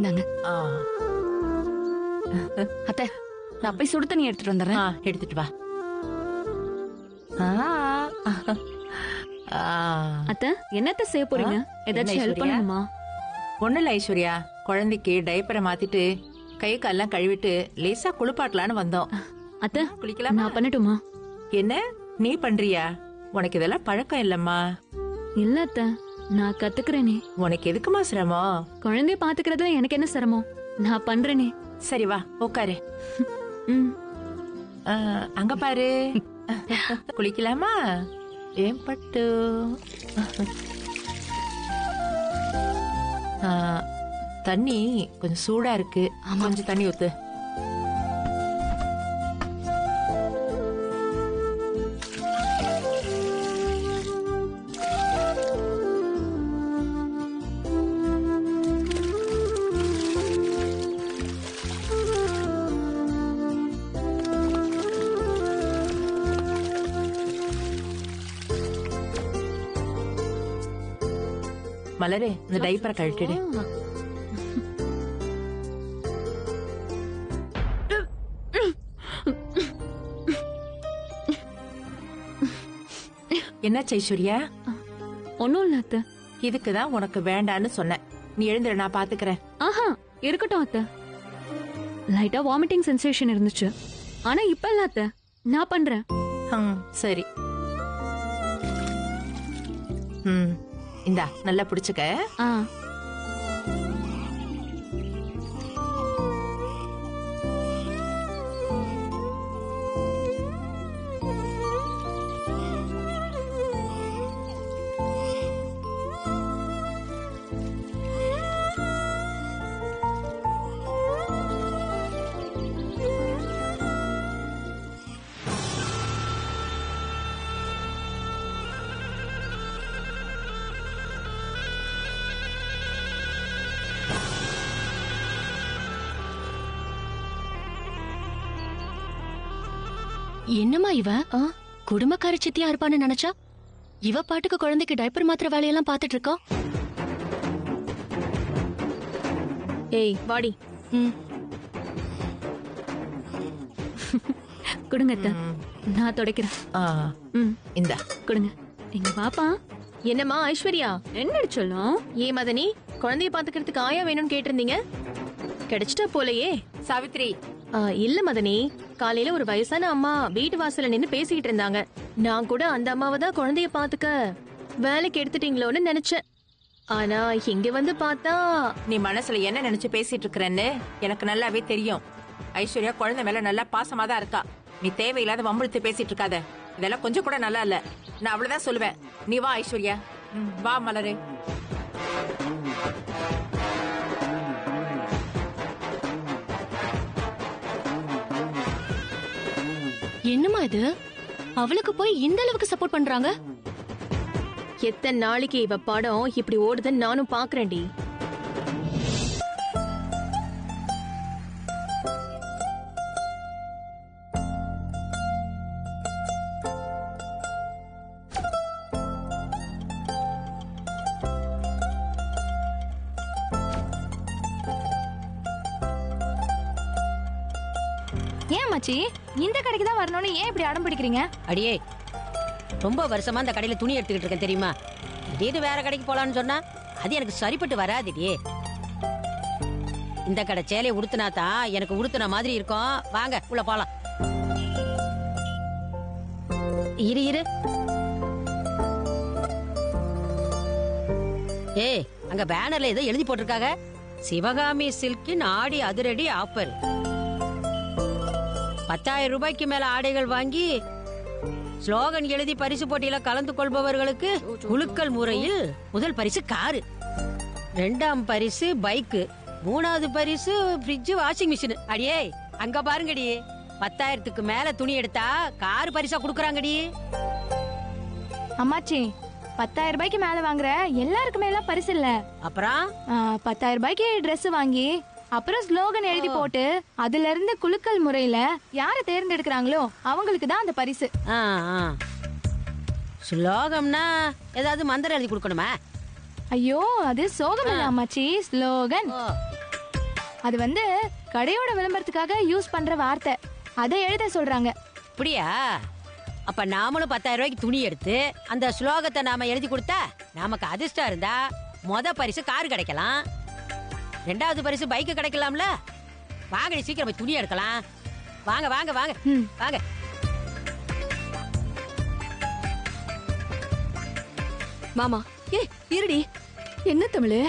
இந்தாங்க. அத்தை, நான் போய் சுடு தண்ணி எடுத்துட்டு வந்துடுறேன். எடுத்துட்டு வா. அத்தை, என்னத்த செய்ய போறீங்க? ஏதாச்சும் ஹெல்ப் பண்ணணுமா? ஒண்ணு இல்ல ஐஸ்வர்யா, குழந்தைக்கு டைப்பரை மாத்திட்டு கை கால்லாம் கழுவிட்டு லேசா குளிப்பாட்டலான்னு வந்தோம். அத்தை, குளிக்கலாம். நான் பண்ணட்டுமா? என்ன நீ பண்றியா? உனக்கு இதெல்லாம் பழக்கம் இல்லம்மா. இல்ல அத்தை, நான் கத்துக்கிறேனே. உனக்கு எதுக்குமா சிரமம்? குழந்தைய பாத்துக்கிறதுல எனக்கு என்ன சிரமம்? நான் பண்றேனே. சரி வா உட்காரு. அங்க பாரு. குளிக்கலாமா? ஏன் பட்டு தண்ணி கொஞ்சம் சூடா இருக்கு. கொஞ்சம் தண்ணி ஊத்து. மலரே, இந்த டைப்பரை கழட்டிடு. என்ன ஐஸ்வர்யா? ஒண்ணும் இல்ல அத்தை. இதுக்குதான் உனக்கு வேண்டான்னு சொன்னேன். நீ எழுந்துரு, நான் பாத்துக்கிறேன். ஆஹா, இருக்கட்டும் அத்தை. லைட்டா வாமிட்டிங் சென்சேஷன் இருந்துச்சு, ஆனா இப்ப இல்ல அத்தை. நான் பண்றேன். சரி. இந்தா நல்லா பிடிச்சுக்க. என்னம்மா இவ குடும்பக்கார சித்தியா இருப்பான்னு நினைச்சா இவ பாட்டுக்கு குழந்தைக்கு டைப்பர் மாத்திர வேலையெல்லாம் பாத்துட்டு இருக்கா. ஏய் வாடி. கொடுங்க அத்தை, நான் துடைக்கிறேன். இந்தா கொடுங்க. எங்க பாப்பா. என்னம்மா ஐஸ்வர்யா, என்ன சொல்லும்? ஏ மதனி, குழந்தைய பாத்துக்கிறதுக்கு ஆயா வேணும்னு கேட்டிருந்தீங்க, கிடைச்சிட்டா போலயே. சாவித்ரி. இல்ல மதனி, காலையில ஒரு வயசான அம்மா வீட்டு வாசல்ல நின்னு பேசிக்கிட்டு இருந்தாங்க. நான் கூட அந்த அம்மாவை தான் குழந்தைய பாத்துக்க வேலைக்கு எடுத்துட்டீங்களோன்னு நினைச்சேன். ஆனா இங்க வந்து பார்த்தா நீ மனசுல என்ன நினைச்சு பேசிட்டு இருக்கறன்னு எனக்கு நல்லாவே தெரியும். ஐஸ்வர்யா குழந்தை மேல நல்லா பாசமா தான் இருக்கா. நீ தேவையில்லாத வம்பிழுத்து பேசிட்டு இருக்காத. இதெல்லாம் கொஞ்சம் கூட நல்லா இல்ல. நான் அவ்வளவுதான் சொல்லுவேன். நீ வா ஐஸ்வர்யா. வா மலரே. என்னம்மா இது, அவளுக்கு போய் இந்த அளவுக்கு சப்போர்ட் பண்றாங்க? எத்தனை நாளைக்கு இவ படம் இப்படி ஓடுதுன்னு நானும் பாக்குறேன்டி. ஏன் மச்சி, இந்த கடைக்கு தான் வரணும்னு ஏன் இப்படி அடம் பிடிக்கிறீங்க? அடியே, ரொம்ப வருஷமா இந்த கடையில துணி எடுத்துக்கிட்டு இருக்கேன் தெரியுமா? திடீர்னு வேற கடைக்கு போலான்னு சொன்னா அது எனக்கு சரிப்பட்டு வராதுடியே. இந்த கடை சேலையை உடுத்தினா தான் எனக்கு உடுத்தின மாதிரி இருக்கும். வாங்க உள்ள போலாம். இரு இரு. ஏய், அங்க பேனர்ல ஏதோ எழுதி போட்டிருக்காங்க, சிவகாமி சில்கின் ஆடி அதிரடி ஆஃபர். 10,000 ரூபாய்க்கு மேல ஆடைகள் வாங்கி ஸ்லோகன் எழுதி பரிசு போட்டியில கலந்து கொள்பவர்களுக்கு குலுக்கல் முறையில் முதல் பரிசு காரு, 2ஆம் பரிசு பைக்கு, 3வது பரிசு ஃப்ரிட்ஜ், வாஷிங் மிஷின். அடியே அங்க பாருங்கடி, 10,000க்கு மேல துணி எடுத்தா கார் பரிசா குடுக்கறாங்கடி. அம்மாச்சி, 10,000 ரூபாய்க்கு மேல வாங்குற எல்லாருக்குமே எல்லாம் பரிசு இல்ல. அப்புறம் 10,000 ரூபாய்க்கு Dress வாங்கி அப்புறம் ஸ்லோகன் எழுதி போட்டு அதுல இருந்து குலுக்கல் முறையில யார தேர்ந்தெடுக்கிறாங்களோ அவங்களுக்கு தான் அந்த பரிசு. ஸ்லோகம்னா ஏதாவது மந்திரம் எழுதி கொடுக்கணுமா? ஐயோ, அது சோகம் இல்ல அம்மாச்சி, ஸ்லோகன். அது வந்து கடையோட விளம்பரத்துக்காக யூஸ் பண்ற வார்த்தை. அதை எழுத சொல்றாங்க. அப்படியா? அப்ப நாமளும் 10,000 ரூபாய்க்கு துணி எடுத்து அந்த ஸ்லோகத்தை நாம எழுதி கொடுத்தா நமக்கு அதிர்ஷ்டம் இருந்தா பரிசு கார் கிடைக்கலாம், 2வது பரிசு பைக்கு கிடைக்கலாம்ல. வாங்கடி, சீக்கிரம் போய் துணி எடுக்கலாம். வாங்க வாங்க வாங்க வாங்க. மாமா இருடி. என்ன தமிழ்,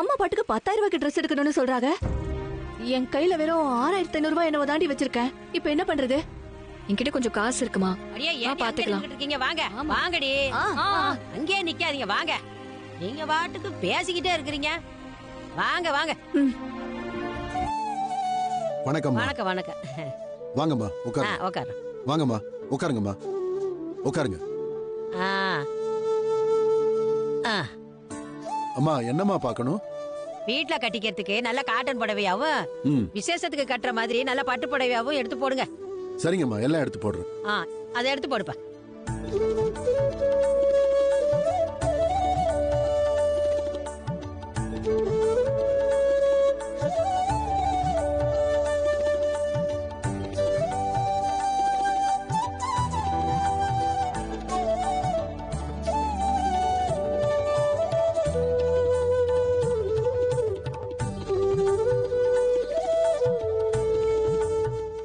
அம்மா பாட்டுக்கு 10,000 ரூபாய்க்கு ட்ரெஸ் எடுக்கணும்னு சொல்றாங்க. என் கையில வெறும் 6,500 ரூபாய் என்னவோ தாண்டி வச்சிருக்கேன். இப்ப என்ன பண்றது? என்கிட்ட கொஞ்சம் காசு இருக்குமா? அடியே, ஏன் பாத்துக்கலாம் இருக்கீங்க? வாங்க வாங்கடி. அங்கேயே நிக்காதீங்க, வாங்க. நீங்க பாட்டுக்கு பேசிக்கிட்டே இருக்கிறீங்க. வாங்க வாங்க. வணக்கம். வணக்கம் வணக்கம். வாங்கம்மா உட்காருங்க. உட்காரு. வாங்கம்மா உட்காருங்கம்மா, உட்காருங்க. அம்மா என்னம்மா பார்க்கணும்? வீட்ல கட்டிக்கிறதுக்கு நல்ல காட்டன் புடவையாவும் விசேஷத்துக்கு கட்டுற மாதிரி நல்ல பட்டு புடவையாவும் எடுத்து போடுங்க. சரிங்கம்மா, எல்லாம் எடுத்து போடுறேன். அதை எடுத்து போடுப்பா.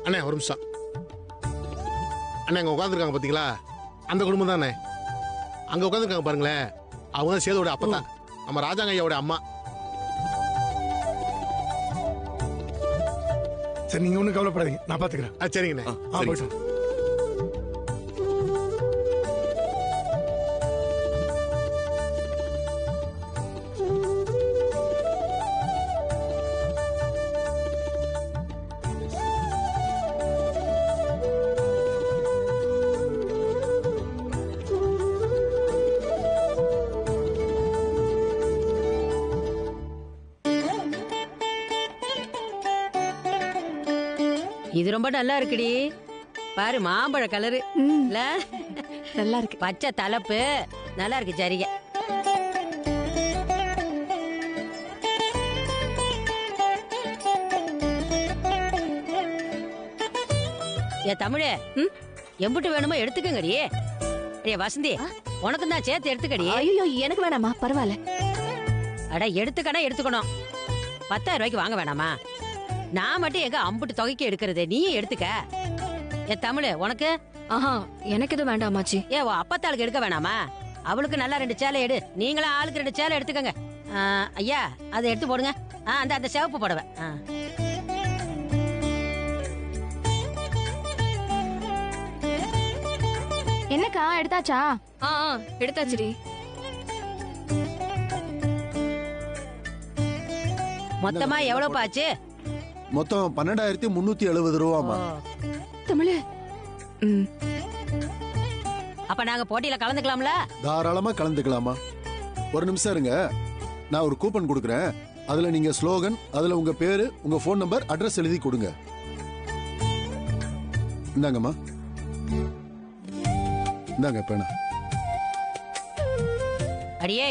அண்ணே ஒரு நிமிஷம். அண்ணே அங்கே உட்காந்துருக்காங்க பார்த்தீங்களா, அந்த குடும்பம் தானே. அங்கே உட்காந்துருக்காங்க பாருங்களேன், அவங்க தான் சேதுவோட அப்பா தான், நம்ம ராஜாங்க ஐயாவோட அம்மா. சரி, நீங்க ஒன்றும் கவலைப்படாதீங்க, நான் பார்த்துக்கிறேன். சரிங்கண்ணே. போயிட்டோம். இது ரொம்ப நல்லா இருக்குடி. பாரு, மாம்பழ கலரு. நல்லா இருக்கு. பச்சை தலப்பு நல்லா இருக்கு. சரிங்க. ஏ தமிழே, எம்புட்டு வேணுமோ எடுத்துக்கங்கடி. ஏ வசந்தி, உனக்கு தான் சேர்த்து எடுத்துக்கடி. ஐயோ எனக்கு வேணாமா, பரவாயில்ல. அட எடுத்துக்கனா எடுத்துக்கணும். 10,000 ரூபாய்க்கு வாங்க வேணாமா? நான் மட்டும் எங்க அம்புட்டு தொகைக்கு எடுக்கிறது, நீயும் எடுத்துக்க. ஏ தமிழ், உனக்கு? எனக்கு எதுவும் வேண்டாமாச்சி. ஏ அப்பத்தாளுக்கு எடுக்க வேணாமா? அவளுக்கு நல்லா 2 சேலை எடு. நீங்களும் ஆளுக்கு 2 சேலை எடுத்துக்கங்க. ஐயா, அதை எடுத்து போடுங்க. அந்த சிவப்பு புடவை. என்னக்கா எடுத்தாச்சா? எடுத்தாச்சுடி. மொத்தமா எவ்வளவு ஆச்சு? மொத்தம் 12,370 ரூபாமா. தமிழ், அப்ப நாங்க போட்டியில கலந்துக்கலாம்ல? தாராளமா கலந்துக்கலாமா. ஒரு நிமிஷம் இருங்க, நான் ஒரு கூப்பன் கொடுக்குறேன். அதுல நீங்க ஸ்லோகன், அதுல உங்க பேரு, உங்க போன் நம்பர், அட்ரஸ் எழுதி கொடுங்க. இந்தாங்கம்மா, இந்தாங்க பேனா. அடியே,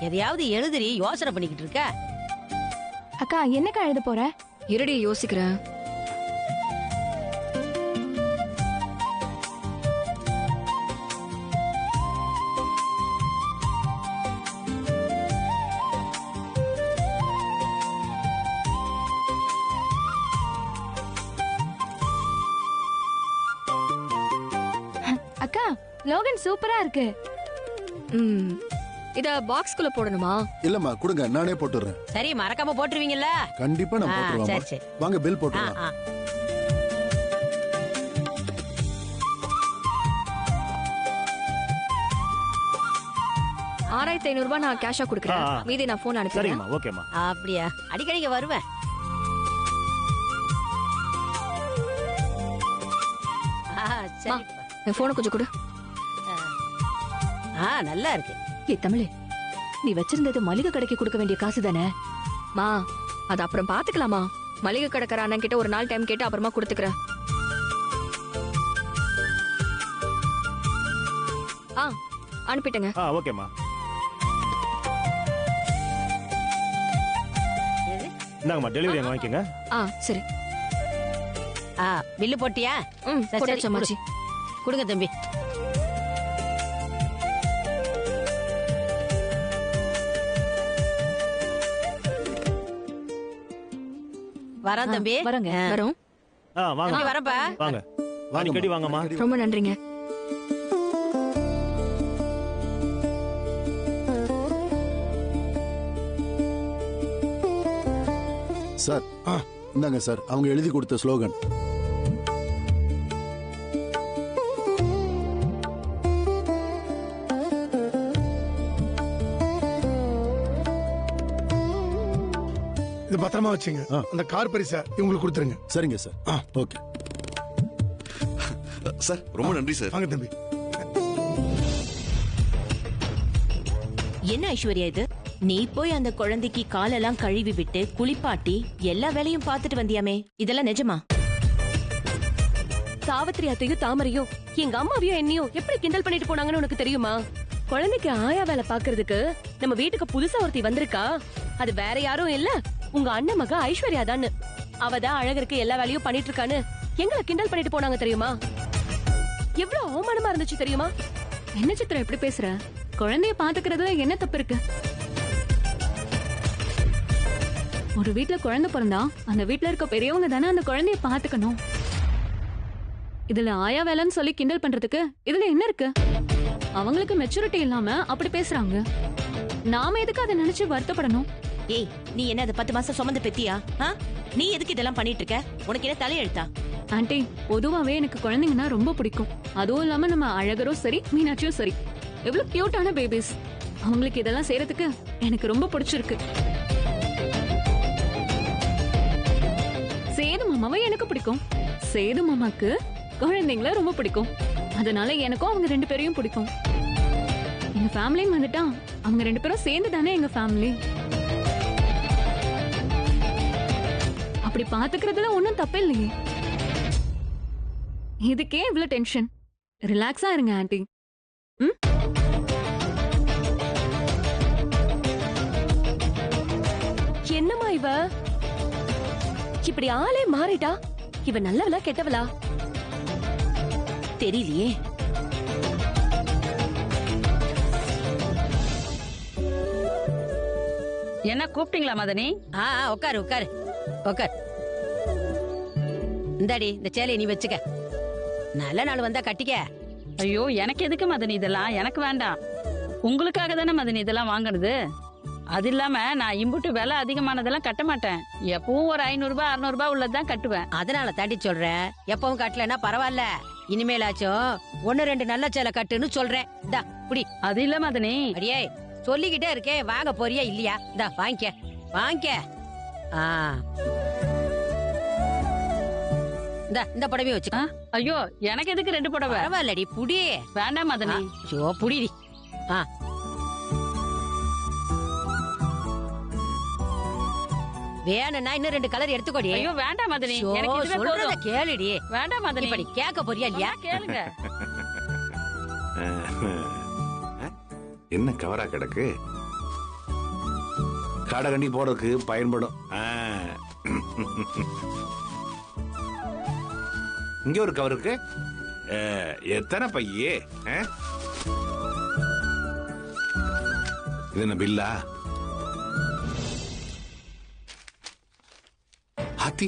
எதையாவது எழுதுறி, யோசனை பண்ணிக்கிட்டு இருக்க. அக்கா, என்னக்கா எழுத போற? இருடி, யோசிக்கிறேன். அக்கா, லோகன் சூப்பரா இருக்கு. இத பாக்ஸ்குள்ள போடணுமா? இல்லம்மா, கொடுங்க, நானே போட்டுறேன். சரி, மறக்காம போட்டுருவீங்கல்ல? கண்டிப்பா நான் போட்டுருவேன். சரி சரி, வாங்க பில் போட்டுறலாம். $6,500 நான் கேஷா கொடுக்குறேன். மீதி நான் போன் அனுப்புறேன். ஓகேமா. அப்படியா? அடிக்கடிக்கு வருவேன். சரி, என் போனை கொஞ்சம் கொடு. நல்லா இருக்கு. ஏ தமிழ், நீ வச்சிருந்தது மளிகை கடைக்கு கொடுக்க வேண்டிய காசு தானே? மா, அது அப்புறம் பாத்துக்கலாமா? மளிகை கடைக்கார அண்ணன் கிட்ட ஒரு நாள் டைம் கேட்டு அப்புறமா கொடுத்துக்கிறேன். அனுப்பிட்டேங்க. ஓகேமா. இந்தாங்கம்மா டெலிவரி அங்க வாங்கிக்கங்க. சரி. பில்லு போட்டியா? சரி, போட்டாச்சு அம்மாச்சி. கொடுங்க தம்பி. வரேன் தம்பி. வரங்க. வரோம். வாங்க. தம்பி வரப்பா. வாங்க. அடிக்கடி வாங்கம்மா. ரொம்ப நன்றிங்க. சார் இந்தாங்க சார், அவங்க எழுதி கொடுத்த ஸ்லோகன். இது பத்திரமா வச்சுங்க. அந்த கார் பரிசை இவங்களுக்கு கொடுத்துருங்க. சரிங்க சார். ஓகே சார், ரொம்ப நன்றி சார். வாங்க தம்பி. என்ன ஐஸ்வர்யா இது? நீ போய் அந்த குழந்தைக்கு காலெல்லாம் கழுவி விட்டு குளிப்பாட்டி எல்லா வேலையும் பார்த்துட்டு வந்தியாமே, இதெல்லாம் நிஜமா? சாவித்திரி அத்தையும் தாமரையும் எங்க அம்மாவையும் என்னையும் எப்படி கிண்டல் பண்ணிட்டு போனாங்கன்னு உனக்கு தெரியுமா? குழந்தைக்கு ஆயா வேலை பாக்குறதுக்கு நம்ம வீட்டுக்கு புதுசா ஒருத்தி வந்திருக்கா. அது வேற யாரும் இல்ல, உங்க அண்ணன் மக ஐஸ்வர்யா தான். அவதான் அழகருக்கு எல்லா வேலையும் பண்ணிட்டு இருக்கான்னு எங்களை கிண்டல் பண்ணிட்டு போனாங்க தெரியுமா? எவ்வளவு அவமானமா இருந்துச்சு தெரியுமா? என்ன சித்ரா எப்படி பேசுற? குழந்தைய பாத்துக்கிறதுல என்ன தப்பு இருக்கு? ஒரு வீட்ல குழந்தை பிறந்தா அந்த வீட்ல இருக்க பெரியவங்க தானே அந்த குழந்தைய பாத்துக்கணும். இதுல ஆயா வேலைன்னு சொல்லி கிண்டல் பண்றதுக்கு இதுல என்ன இருக்கு? அவங்களுக்கு மெச்சூரிட்டி இல்லாம அப்படி பேசுறாங்க. நாம எதுக்கு அதை நினைச்சு வருத்தப்படணும்? ஏய், நீ என்ன அது 10 மாசம் சுமந்து பெத்தியா? நீ எதுக்கு இதெல்லாம் பண்ணிட்டு இருக்க? உனக்கு என்ன தலையெழுத்தா? ஆண்டி, பொதுவாவே எனக்கு குழந்தைங்கன்னா ரொம்ப பிடிக்கும். அதுவும் இல்லாம நம்ம அழகரும் சரி மீனாட்சியும் சரி எவ்வளவு கியூட்டான பேபிஸ். அவங்களுக்கு இதெல்லாம் செய்யறதுக்கு எனக்கு ரொம்ப பிடிச்சிருக்கு. சேது மாமாவை எனக்கு பிடிக்கும். சேது மாமாக்கு குழந்தைங்கள ரொம்ப பிடிக்கும். அதனால எனக்கும் அவங்க 2 பேரையும் பிடிக்கும். எங்க ஃபேமிலின்னு வந்துட்டா அவங்க 2 பேரும் சேர்ந்து தானே எங்க ஃபேமிலி. அப்படி பாத்துக்கிறதுல ஒன்னும் தப்பு இல்லையே. இதுக்கே இவ்வளவு டென்ஷன்? ரிலாக்ஸா இருங்க ஆண்டி. என்னம்மா இவ இப்படி ஆளே மாறிட்டா? இவ நல்லவளா கெட்டவளா தெரியலையே. என்ன கூப்பிட்டீங்களா மதனி? உட்காரு உட்காரு உட்காரு. இந்தாடி இந்த சேலையை நீ வச்சுக்க. நல்ல நாள் வந்தா கட்டிக்க. ஐயோ, எனக்கு எதுக்கு மதனி இதெல்லாம்? எனக்கு வேண்டாம். உங்களுக்காக தானே மதனி இதெல்லாம் வாங்குறது. அது இல்லாம நான் இம்புட்டு விலை அதிகமானதெல்லாம் கட்ட மாட்டேன். எப்பவும் ஒரு 500 ரூபாய் 600 ரூபாய் உள்ளதான் கட்டுவேன். அதனால தாண்டி சொல்றேன். எப்பவும் கட்டலன்னா பரவாயில்ல, இனிமேலாச்சும் 1-2 நல்ல சேலை கட்டுன்னு சொல்றேன். இந்தா புடி. அது இல்ல மதனி. அடியே சொல்லிக்கிட்டே இருக்கேன், வாங்க போறியா இல்லையா? இந்தா வாங்கிக்க வாங்கிக்க. இந்த புடவை வச்சுக்க. ஐயோ, எனக்கு எதுக்கு 2 புடவை? பரவாயில்லடி புடி. வேண்டாம் மதனி. ஐயோ புடிடி. வேணும்னா இன்னும் 2 கலர் எடுத்துக்கோடி. ஐயோ வேண்டாம் மதனி, எனக்கு இதுவே போதும். கேளுடி. வேண்டாம் மதனி. இப்படி கேட்க போறியா இல்லையா? கேளுங்க. என்ன கவரா கிடக்கு? கடை கண்டி போறதுக்கு பயன்படும். இங்க ஒரு கவர் இருக்கு. எத்தனை பையே? இது என்ன பில்லா? ஹாத்தி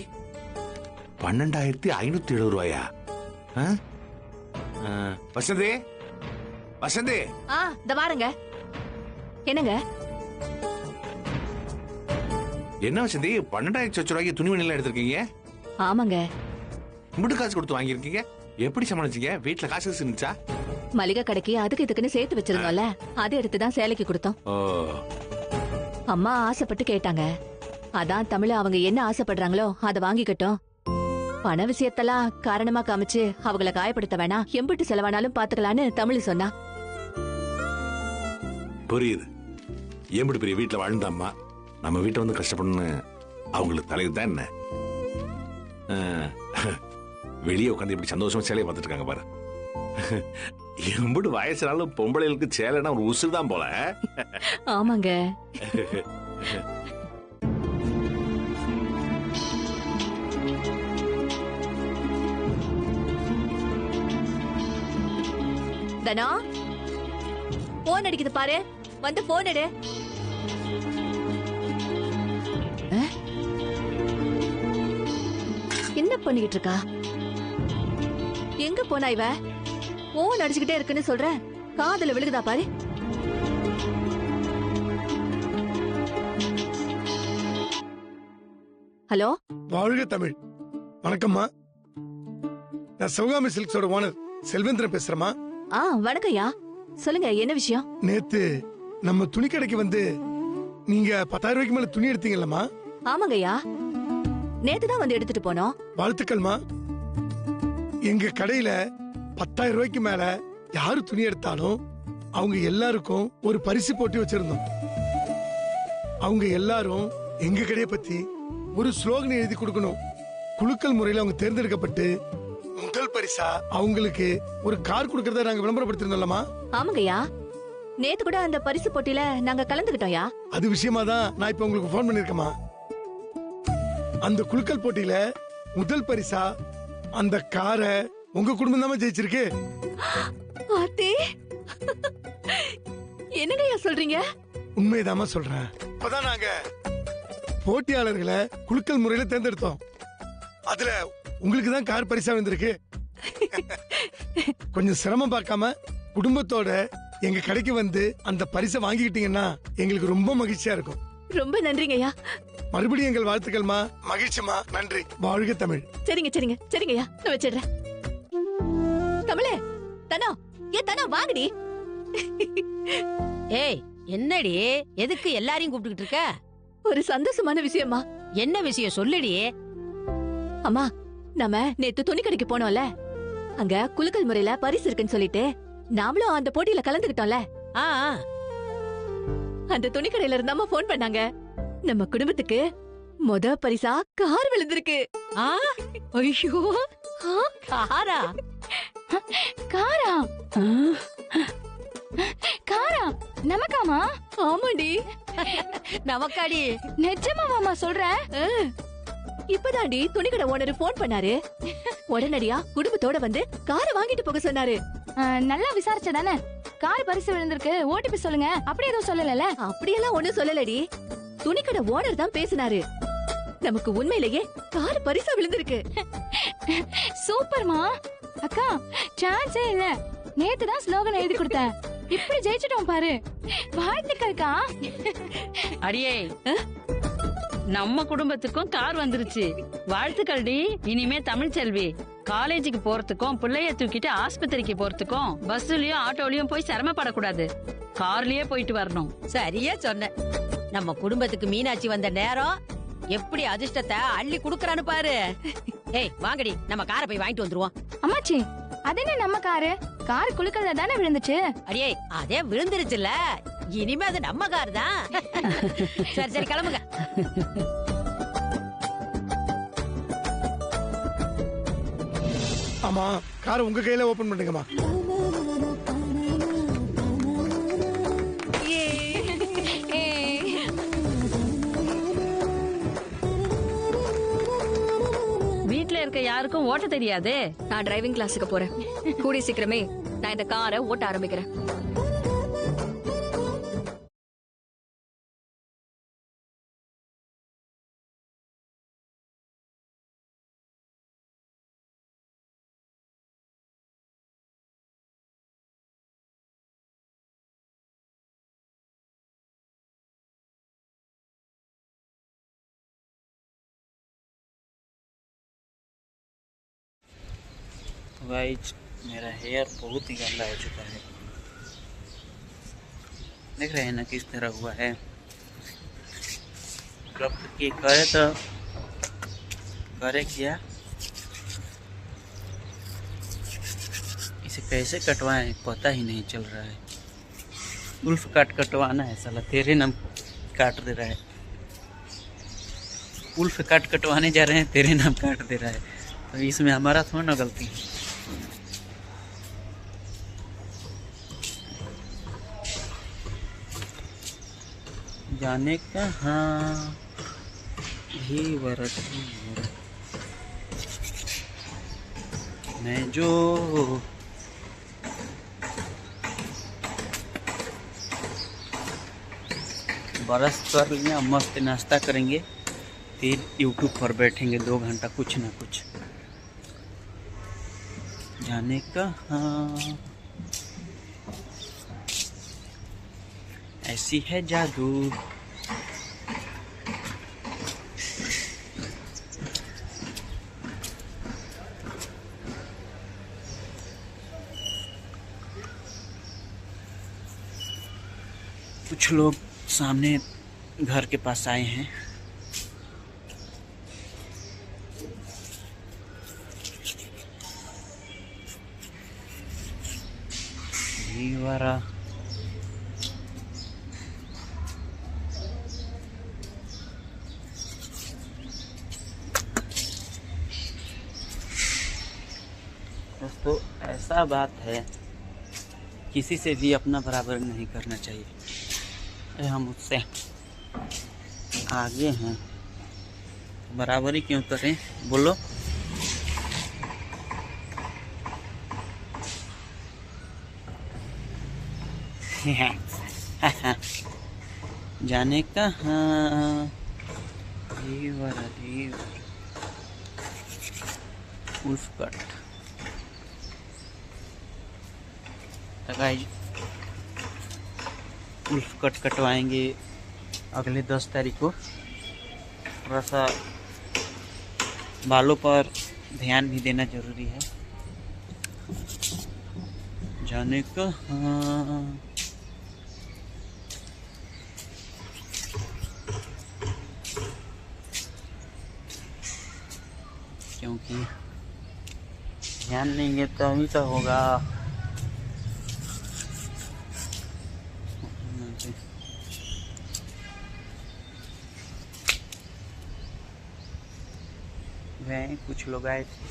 12,570 ரூபாயா? வசந்தே வசந்தே. இந்த வாருங்க. என்னங்க? என்ன வசந்தி 12,000 ரூபாய்க்கு துணிமணி எல்லாம் எடுத்திருக்கீங்க? ஆமாங்க. முட்டு காசு கொடுத்து வாங்கியிருக்கீங்க. எப்படி சமாளிச்சீங்க? வீட்டுல காசு இருந்துச்சா? மளிகை கடைக்கு அதுக்கு இதுக்குன்னு சேர்த்து வச்சிருந்தோம்ல, அதை எடுத்துதான் சேலைக்கு கொடுத்தோம். அம்மா ஆசைப்பட்டு கேட்டாங்க. அதான் தமிழ் அவங்க என்ன ஆசைப்படுறாங்களோ அதை வாங்கிக்கட்டும். பண விஷயத்தெல்லாம் காரணமா காமிச்சு அவங்கள காயப்படுத்த வேணாம், எம்பிட்டு செலவானாலும் பாத்துக்கலான்னு தமிழ் சொன்னா. புரியுது. எம்பிட்டு பெரிய வீட்டுல வாழ்ந்தாம்மா நம்ம வீட்டை வந்து கஷ்டப்படணும்னு அவங்களுக்கு தலைவர் தான் என்ன? வெளியே உட்காந்து இப்படி சந்தோஷமா சேலையை பார்த்துட்டு இருக்காங்க பாரு. எம்பிட்டு வயசுனாலும் பொம்பளைகளுக்கு சேலைனா ஒரு உசுறு தான் போல. ஆமாங்க. தனா போன் அடிக்குது பாரு, வந்து போன் எடு. என்ன பண்ணிக்கிட்டு இருக்கா? எங்க போனா இவ? போன் அடிச்சுக்கிட்டே இருக்குன்னு சொல்ற, காதுல விழுகுதா பாரு. ஹலோ, வாழ்க தமிழ். வணக்கம்மா, நான் சிவகாமி சில்க்ஸோட ஓனர் செல்வேந்திரன் பேசுறேம்மா. வணக்கம்யா, சொல்லுங்க என்ன விஷயம்? நேத்து நம்ம துணி கடைக்கு வந்து நீங்க 10,000 ரூபாய்க்கு மேல துணி எடுத்தீங்கல்லம்மா? ஆமாங்கய்யா, நேத்துதான் வந்து எடுத்துட்டு போனோம். வாழ்த்துக்கள்மா. எங்க கடையில 10,000 ரூபாய்க்கு மேல யாரு துணி எடுத்தாலும் அவங்க எல்லாருக்கும் ஒரு பரிசு போட்டி வச்சிருந்தோம். அவங்க எல்லாரும் எங்க கடையை பத்தி ஒரு ஸ்லோகன் எழுதி கொடுக்கணும். குலுக்கல் முறையில அவங்க தேர்ந்தெடுக்கப்பட்டு முதல் பரிசா அவங்களுக்கு ஒரு கார் கொடுக்கறத நாங்க விளம்பரப்படுத்திருந்தோம்லமா? ஆமாங்கய்யா, நேத்து கூட அந்த பரிசு போட்டியில நாங்க கலந்துகிட்டோம்யா. அது விஷயமா தான் நான் இப்ப உங்களுக்கு போன் பண்ணிருக்கேமா. அந்த குலுக்கல் போட்டியில முதல் பரிசா அந்த காரை உங்க குடும்பம் தான் ஜெயிச்சிருக்கு. என்னங்கய்யா சொல்றீங்க? உண்மைதாமா சொல்றேன். இப்பதான் நாங்க போட்டியாளர்களை குலுக்கல் முறையில தேர்ந்தெடுத்தோம். அதுல உங்களுக்கு தான் கார் பரிசா வந்திருக்கு. கொஞ்சம் சிரமம் பார்க்காம குடும்பத்தோட எங்க கடைக்கு வந்து அந்த பரிசை வாங்கிக்கிட்டீங்கன்னா எங்களுக்கு ரொம்ப மகிழ்ச்சியா இருக்கும். ரொம்ப நன்றிங்கய்யா. மறுபடியும் எங்கள் வாழ்த்துக்கள்மா. மகிழ்ச்சிமா. நன்றி. வாழ்க தமிழ். சரிங்க சரிங்க சரிங்கய்யா, நான் வச்சிடுறேன். தமிழே, தனா, தனா வாங்கடி. ஏய், என்னடி, எதுக்கு எல்லாரையும் கூப்பிட்டுக்கிட்டு இருக்க? ஒரு சந்தோஷமான விஷயமா. என்ன விஷயம் சொல்லுடி. அம்மா, நாம நேத்து துணி கடைக்கு போனோம்ல, அங்க குலுக்கல் முறையில பரிசு இருக்குன்னு சொல்லிட்டு நாமளும் அந்த போட்டியில கலந்துகிட்டோம்ல. அந்த துணி கடையில இருந்தாம போன் பண்ணாங்க. நம்ம குடும்பத்துக்கு முத பரிசா கார் விழுந்திருக்கு. ஐயோ, காரா? காரா? காரா நமக்காமா? ஆமாண்டி. நமக்காடி? நிஜமாவாமா சொல்ற? இப்பதாண்டி துணிக்கடை ஓனர் போன் பண்ணாரு. உடனடியா குடும்பத்தோட வந்து காரை வாங்கிட்டு போக சொன்னாரு. நல்லா விசாரிச்சதானே? கார் பரிசு விழுந்திருக்கு, ஓடிபி சொல்லுங்க அப்படி எதுவும் சொல்லல? அப்படியெல்லாம் ஒண்ணும் சொல்லலடி, துணிக்கடை ஓனர் தான் பேசினாரு. நமக்கு உண்மையிலேயே கார் பரிசா விழுந்திருக்கு. சூப்பர்மா. அக்கா, சான்ஸே இல்ல. நேத்து தான் ஸ்லோகன் எழுதி கொடுத்தேன், இப்படி ஜெயிச்சிட்டோம் பாரு. வாழ்த்துக்கள்க்கா. அடியே, நம்ம குடும்பத்துக்கும் கார் வந்துருச்சு. வாழ்த்துக்கள்டி. இனிமே தமிழ் செல்வி காலேஜுக்கு போறதுக்கும் பிள்ளைய தூக்கிட்டு ஆஸ்பத்திரிக்கு போறதுக்கும் பஸ்லயும் ஆட்டோலயும் போய் சிரமப்படக்கூடாது. கார்லயே போயிட்டு வரணும். சரியா சொன்ன. நம்ம குடும்பத்துக்கு மீனாட்சி வந்த நேரம் எப்படி அதிர்ஷ்டத்தை அள்ளி குடுக்கறான்னு பாரு. ஏய் வாங்கடி, நம்ம காரை போய் வாங்கிட்டு வந்துருவோம். அம்மாச்சி, அது என்ன நம்ம காரு? கார் குலுக்கல்ல தானே விழுந்துச்சு. அடியே, அதே விழுந்துருச்சுல, இனிமே அது நம்ம கார் தான். சரி சரி கிளம்புங்க. ஆமா, காரை உங்க கையில ஓபன் பண்ணுங்கம்மா. வீட்ல இருக்க யாருக்கும் ஓட்ட தெரியாது. நான் டிரைவிங் கிளாஸுக்கு போறேன். கூடி சீக்கிரமே நான் இந்த காரை ஓட்ட ஆரம்பிக்கிறேன். गाइस, मेरा हेयर बहुत ही गंदा हो चुका है। देख रहे हैं ना किस तरह हुआ है। रब की करे तो करे क्या, इसे कैसे कटवाएं पता ही नहीं चल रहा है। उल्फ काट कटवाना है, साला तेरे नाम काट दे रहा है। उल्फ काट कटवाने जा रहे हैं, तेरे नाम काट दे रहा है। तो इसमें हमारा थोड़ा ना गलती है। जाने कहाँ भी वरत मैं जो ब्रश कर लिया, मस्त नाश्ता करेंगे, फिर यूट्यूब पर बैठेंगे 2 घंटा कुछ ना कुछ। जाने का हाँ, ऐसी है जादू। कुछ लोग सामने घर के पास आए हैं। दीवारा दोस्तों, ऐसा बात है, किसी से भी अपना बराबर नहीं करना चाहिए। हम उससे आगे हैं, बराबरी क्यों करें बोलो। जाने का हाँ, उल्फ कट उल्फ कट कटवाएंगे अगले 10 तारीख को। थोड़ा सा बालों पर ध्यान भी देना जरूरी है। जाने का हाँ, क्योंकि ध्यान देंगे तभी तो होगा। कुछ लोग आए थे,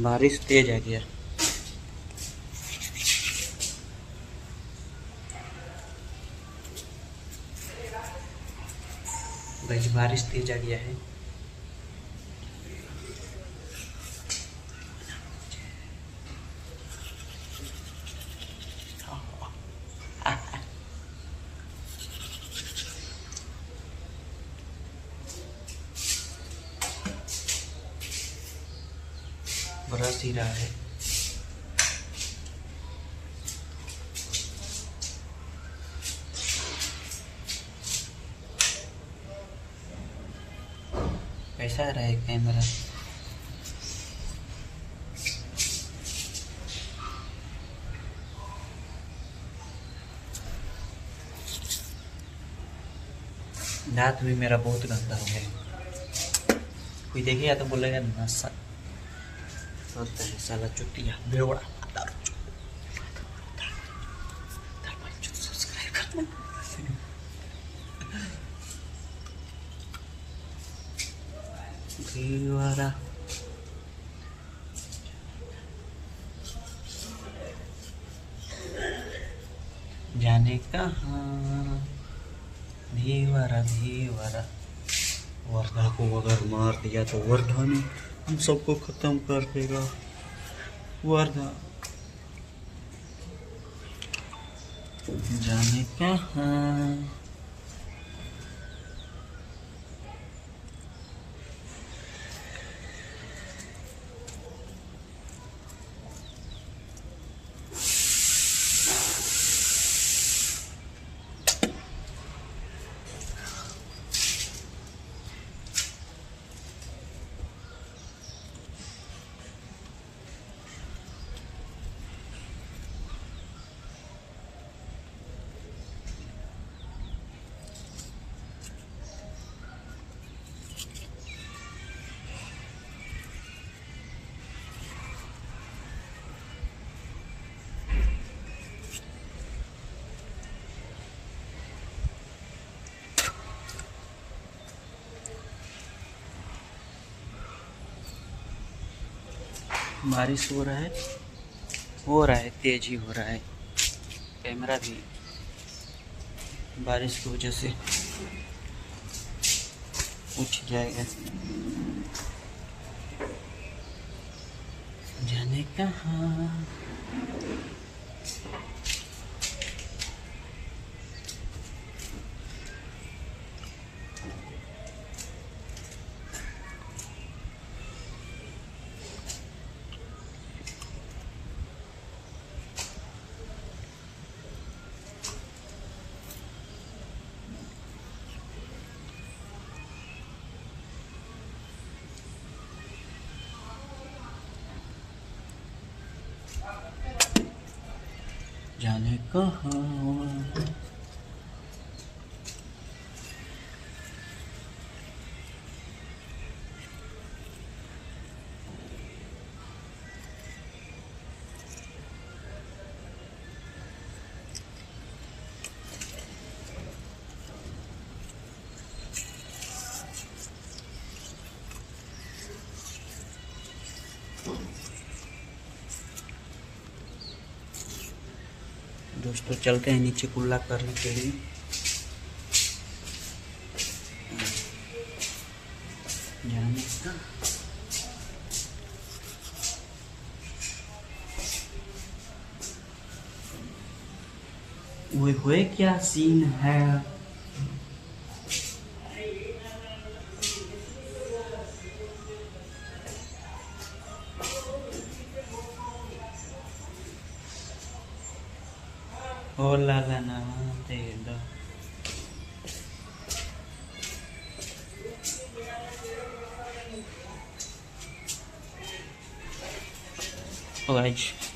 बारिश तेज आ गया। बारिश तेज आ गया है। बरस ही रहा है। कैसा रहा है कैमरा? दांत भी मेरा बहुत गंदा हो गया। कोई देखेगा तो बोलेगा नशा होता है साला चुटिया बेवड़ा। दीवारा जाने कहाँ दीवारा दीवारा। वर्धा को अगर मार दिया तो वर्धा ने हम सबको खत्म कर देगा। वर्धा जाने कहाँ बारिश हो रहा है, तेजी हो रहा है। कैमरा भी बारिश की वजह से उठ जाएगा। जाने कहाँ जाने कहाँ। दोस्तों चलते हैं नीचे कुल्ला करने के लिए। जाने का हुए क्या सीन है। Oh la la na de la. Oh guys.